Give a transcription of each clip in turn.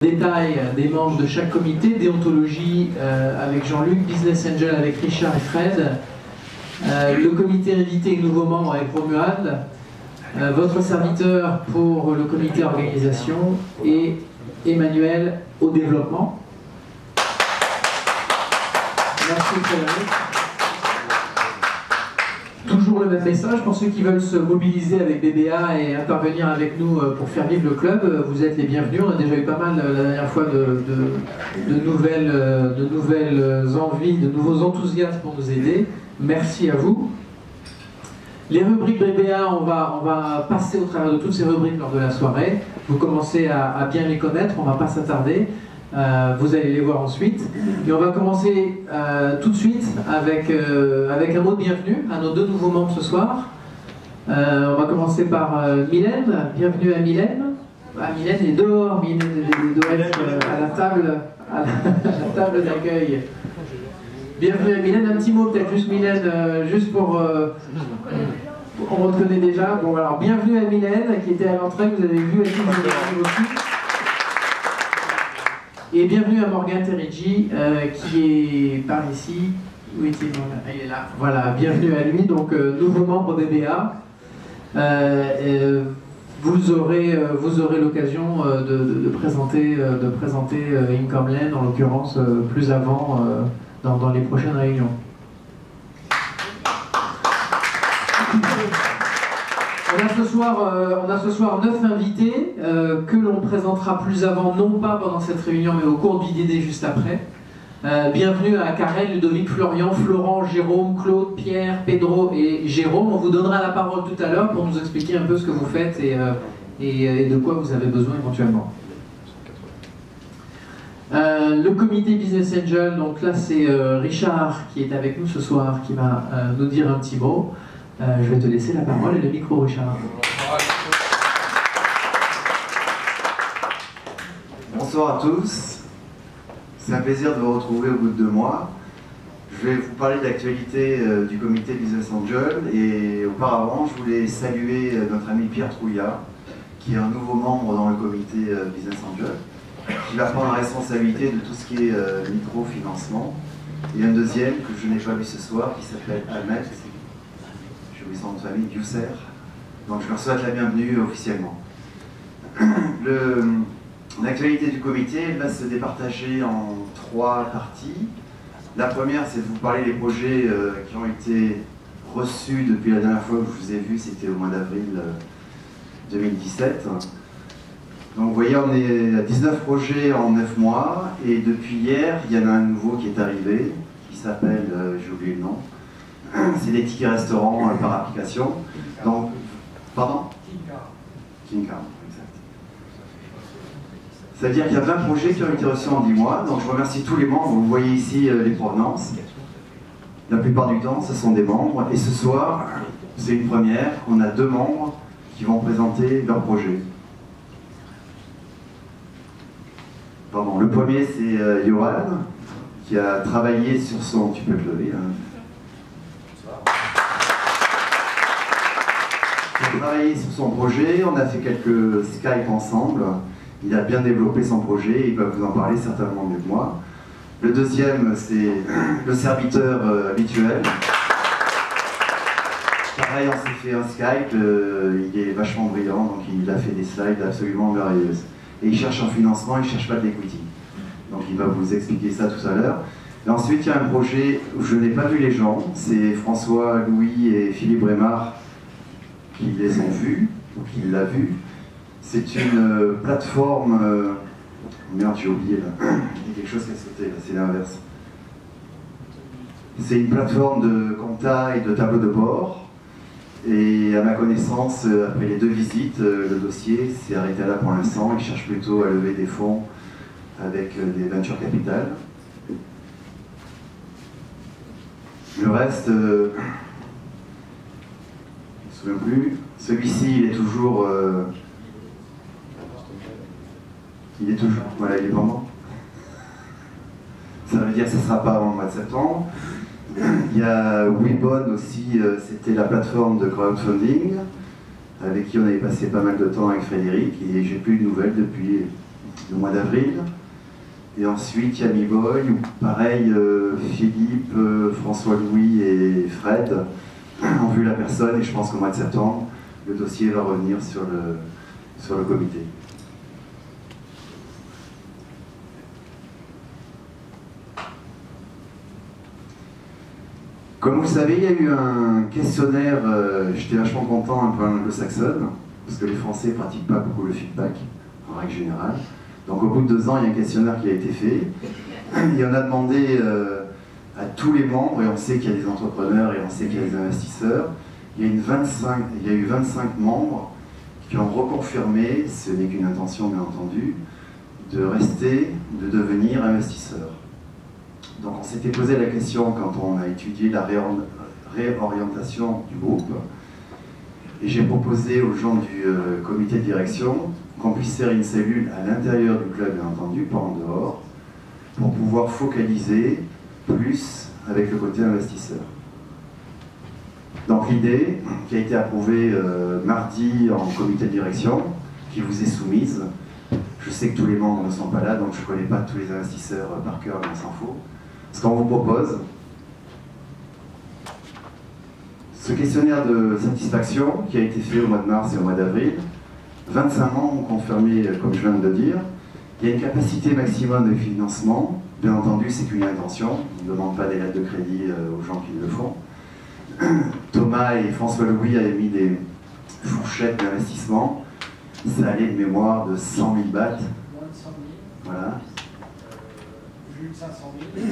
Détail des membres de chaque comité, déontologie avec Jean-Luc, Business Angel avec Richard et Fred, le comité invité et nouveaux membres avec Romuald, votre serviteur pour le comité organisation et Emmanuel au développement. Merci Frédéric. Toujours le même message pour ceux qui veulent se mobiliser avec BBA et intervenir avec nous pour faire vivre le club. Vous êtes les bienvenus. On a déjà eu pas mal la dernière fois de nouvelles envies, de nouveaux enthousiasmes pour nous aider. Merci à vous. Les rubriques BBA, on va passer au travers de toutes ces rubriques lors de la soirée. Vous commencez à bien les connaître, on ne va pas s'attarder. Vous allez les voir ensuite. Et on va commencer tout de suite avec un mot de bienvenue à nos deux nouveaux membres ce soir. On va commencer par Mylène. Bienvenue à Mylène. Mylène est dehors, Mylène doit être à la table d'accueil. Bienvenue à Mylène. Un petit mot peut-être juste Mylène, juste pour... on reconnaît déjà. Bon alors bienvenue à Mylène qui était à l'entrée, vous avez vu, elle aussi. Et bienvenue à Morgan Terigi qui est par ici. Où est-il? Il est là. Voilà, bienvenue à lui, donc nouveau membre BBA. Vous aurez l'occasion de présenter Income Land, en l'occurrence plus avant dans les prochaines réunions. On a ce soir 9 invités que l'on présentera plus avant, non pas pendant cette réunion, mais au cours du dîner juste après. Bienvenue à Karel, Ludovic, Florian, Florent, Jérôme, Claude, Pierre, Pedro et Jérôme. On vous donnera la parole tout à l'heure pour nous expliquer un peu ce que vous faites et de quoi vous avez besoin éventuellement. Le comité Business Angel, donc là c'est Richard qui est avec nous ce soir, qui va nous dire un petit mot. Je vais te laisser la parole et le micro, Richard. Bonsoir à tous. C'est un plaisir de vous retrouver au bout de 2 mois. Je vais vous parler de l'actualité du comité Business Angel et auparavant, je voulais saluer notre ami Pierre Trouillat, qui est un nouveau membre dans le comité Business Angel, qui va prendre la responsabilité de tout ce qui est microfinancement. Et un deuxième que je n'ai pas vu ce soir, qui s'appelle Ahmed. Son nom de famille, Yousser. Donc je leur souhaite la bienvenue officiellement. L'actualité du comité va se départager en 3 parties. La première, c'est de vous parler des projets qui ont été reçus depuis la dernière fois que je vous ai vu, c'était au mois d'avril 2017. Donc vous voyez, on est à 19 projets en 9 mois, et depuis hier, il y en a un nouveau qui est arrivé, qui s'appelle, j'ai oublié le nom, c'est des tickets restaurants par application. Donc, pardon? Kinka, exact. Ça veut dire qu'il y a 20 projets qui ont été reçus en 10 mois. Donc je remercie tous les membres. Vous voyez ici les provenances. La plupart du temps, ce sont des membres. Et ce soir, c'est une première. On a 2 membres qui vont présenter leur projet. Pardon, le premier, c'est Johan, qui a travaillé sur son... Tu peux te lever, hein. On a travaillé sur son projet, on a fait quelques Skype ensemble, il a bien développé son projet, il va vous en parler certainement mieux que moi. Le deuxième, c'est le serviteur habituel. Pareil, on s'est fait un Skype, il est vachement brillant, donc il a fait des slides absolument merveilleuses. Et il cherche un financement, il ne cherche pas de l'equity. Donc il va vous expliquer ça tout à l'heure. Et ensuite, il y a un projet où je n'ai pas vu les gens, c'est François, Louis et Philippe Brémard qui les ont vus, ou qui l'a vu. C'est une plateforme... Merde, j'ai oublié là. Il y a quelque chose qui a sauté là, c'est l'inverse. C'est une plateforme de compta et de tableau de bord. Et à ma connaissance, après les 2 visites, le dossier s'est arrêté là pour l'instant. Ils cherchent plutôt à lever des fonds avec des venture capital. Le reste... plus. Celui-ci, il est toujours... Voilà, il est pendant. Ça veut dire que ce ne sera pas avant le mois de septembre. Il y a Webon aussi, c'était la plateforme de crowdfunding, avec qui on avait passé pas mal de temps avec Frédéric, et j'ai plus de nouvelles depuis le mois d'avril. Et ensuite, il y a Mi-Boy, où pareil, Philippe, François-Louis et Fred ont vu la personne, et je pense qu'au mois de septembre, le dossier va revenir sur le comité. Comme vous le savez, il y a eu un questionnaire, j'étais vachement content, un peu anglo-saxonne, parce que les Français ne pratiquent pas beaucoup le feedback, en règle générale. Donc au bout de 2 ans, il y a un questionnaire qui a été fait. Et on a demandé à tous les membres, et on sait qu'il y a des entrepreneurs et on sait qu'il y a des investisseurs, il y a eu 25 membres qui ont reconfirmé, ce n'est qu'une intention bien entendu, de rester, de devenir investisseurs. Donc on s'était posé la question quand on a étudié la réorientation du groupe, et j'ai proposé aux gens du comité de direction qu'on puisse faire une cellule à l'intérieur du club, bien entendu, pas en dehors, pour pouvoir focaliser plus avec le côté investisseur. Donc l'idée, qui a été approuvée mardi en comité de direction, qui vous est soumise, je sais que tous les membres ne sont pas là, donc je ne connais pas tous les investisseurs par cœur, mais on s'en fout. Ce qu'on vous propose, ce questionnaire de satisfaction qui a été fait au mois de mars et au mois d'avril, 25 membres ont confirmé, comme je viens de le dire. Il y a une capacité maximum de financement. Bien entendu, c'est qu'une intention. On ne demande pas des lettres de crédit aux gens qui le font. Thomas et François-Louis avaient mis des fourchettes d'investissement. Ça allait de mémoire de 100 000 bahts. Moins de 100 000. Voilà. Plus de 500 000.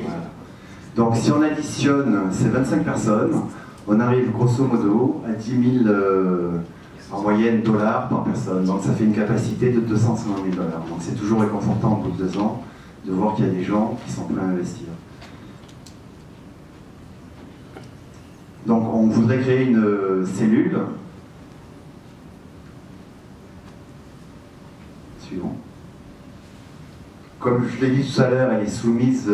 Voilà. Donc si on additionne ces 25 personnes, on arrive grosso modo à 10 000 en moyenne dollars par personne. Donc ça fait une capacité de 250 000 $. Donc c'est toujours réconfortant au bout de 2 ans de voir qu'il y a des gens qui sont prêts à investir. Donc on voudrait créer une cellule. Suivant. Comme je l'ai dit tout à l'heure, elle est soumise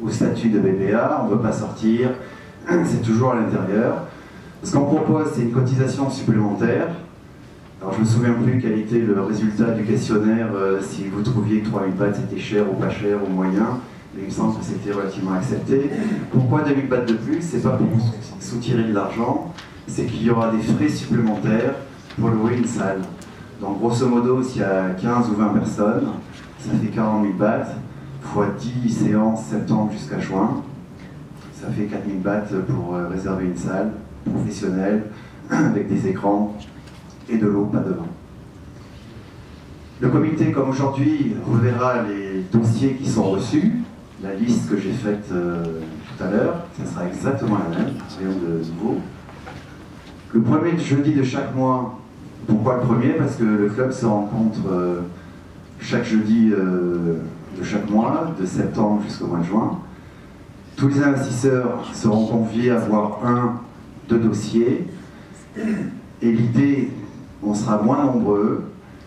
au statut de BPA, on ne peut pas sortir, c'est toujours à l'intérieur. Ce qu'on propose, c'est une cotisation supplémentaire. Alors je ne me souviens plus quel était le résultat du questionnaire, si vous trouviez que 3 000 bahts c'était cher ou pas cher ou moyen, mais il me semble que c'était relativement accepté. Pourquoi 2 000 bahts de plus? C'est pas pour soutirer de l'argent, c'est qu'il y aura des frais supplémentaires pour louer une salle. Donc grosso modo, s'il y a 15 ou 20 personnes, ça fait 40 000 bahts, fois 10 séances, septembre jusqu'à juin. Ça fait 4 000 bahts pour réserver une salle professionnelle, avec des écrans et de l'eau, pas de vin. Le comité, comme aujourd'hui, reverra les dossiers qui sont reçus, la liste que j'ai faite tout à l'heure, ça sera exactement la même, rien de nouveau. Le premier jeudi de chaque mois, pourquoi le premier? Parce que le club se rencontre chaque jeudi de chaque mois, de septembre jusqu'au mois de juin. Tous les investisseurs seront conviés à voir 2 dossiers. Et l'idée, on sera moins nombreux,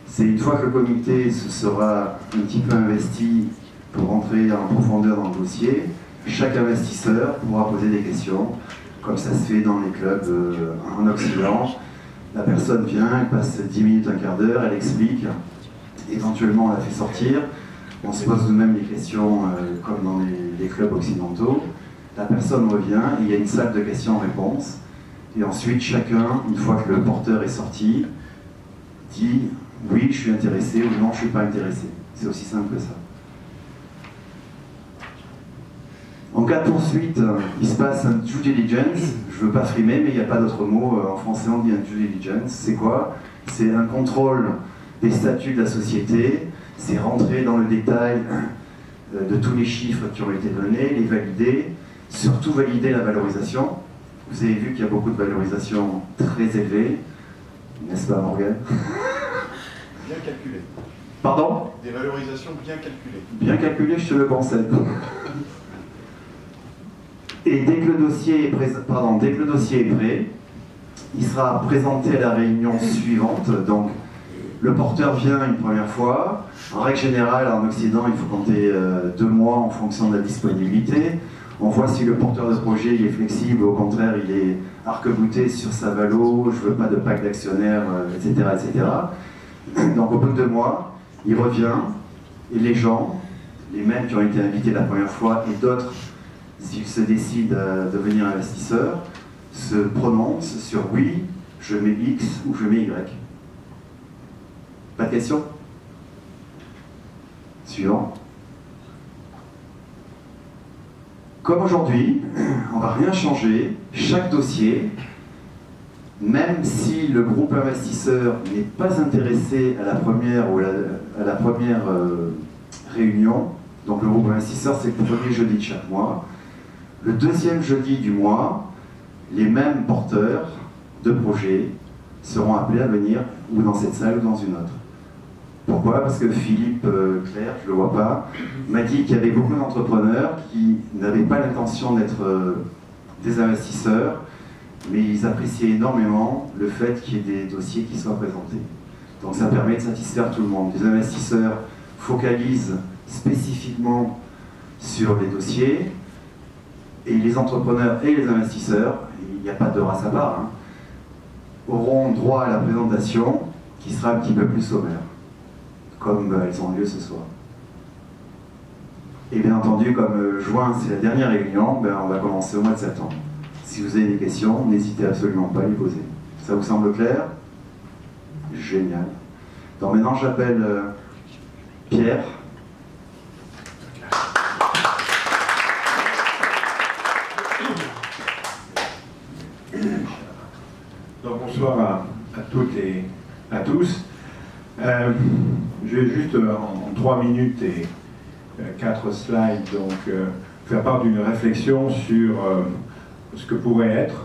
c'est une fois que le comité se sera un petit peu investi pour rentrer en profondeur dans le dossier, chaque investisseur pourra poser des questions, comme ça se fait dans les clubs en Occident. La personne vient, elle passe 10 minutes, un quart d'heure, elle explique. Éventuellement, on la fait sortir. On se pose nous-mêmes les questions comme dans les clubs occidentaux. La personne revient et il y a une salle de questions-réponses. Et ensuite, chacun, une fois que le porteur est sorti, dit « oui, je suis intéressé » ou « non, je ne suis pas intéressé ». C'est aussi simple que ça. En cas de poursuite, il se passe un due diligence. Je ne veux pas frimer, mais il n'y a pas d'autre mot. En français, on dit un due diligence. C'est quoi? C'est un contrôle des statuts de la société. C'est rentrer dans le détail de tous les chiffres qui ont été donnés, les valider, surtout valider la valorisation. Vous avez vu qu'il y a beaucoup de valorisations très élevées, n'est-ce pas Morgan? Bien calculé. Pardon? Des valorisations bien calculées. Bien calculé, je te le conseille. Et dès que le dossier est prêt, il sera présenté à la réunion suivante. Donc, le porteur vient une première fois. En règle générale, en Occident, il faut compter 2 mois en fonction de la disponibilité. On voit si le porteur de projet il est flexible, au contraire, il est arc-bouté sur sa valo, je veux pas de pack d'actionnaires, etc., etc. Donc, au bout de 2 mois, il revient et les gens, les mêmes qui ont été invités la première fois et d'autres, s'ils se décident à devenir investisseurs, se prononcent sur oui, je mets X ou je mets Y. Pas de questions? Suivant. Comme aujourd'hui, on ne va rien changer, chaque dossier, même si le groupe investisseur n'est pas intéressé à la première, réunion, donc le groupe investisseur c'est le premier jeudi de chaque mois, le deuxième jeudi du mois, les mêmes porteurs de projets seront appelés à venir ou dans cette salle ou dans une autre. Pourquoi? Parce que Philippe Claire, je ne le vois pas, m'a dit qu'il y avait beaucoup d'entrepreneurs qui n'avaient pas l'intention d'être des investisseurs, mais ils appréciaient énormément le fait qu'il y ait des dossiers qui soient présentés. Donc ça permet de satisfaire tout le monde. Les investisseurs focalisent spécifiquement sur les dossiers, et les entrepreneurs et les investisseurs, il n'y a pas de race à part, hein, auront droit à la présentation qui sera un petit peu plus sommaire, comme elles ont lieu ce soir. Et bien entendu, comme juin c'est la dernière réunion, on va commencer au mois de septembre. Si vous avez des questions, n'hésitez absolument pas à les poser. Ça vous semble clair? Génial. Donc maintenant j'appelle Pierre. Donc bonsoir à toutes et à tous. Je vais juste en 3 minutes et 4 slides donc, faire part d'une réflexion sur ce que pourrait être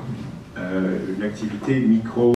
une activité micro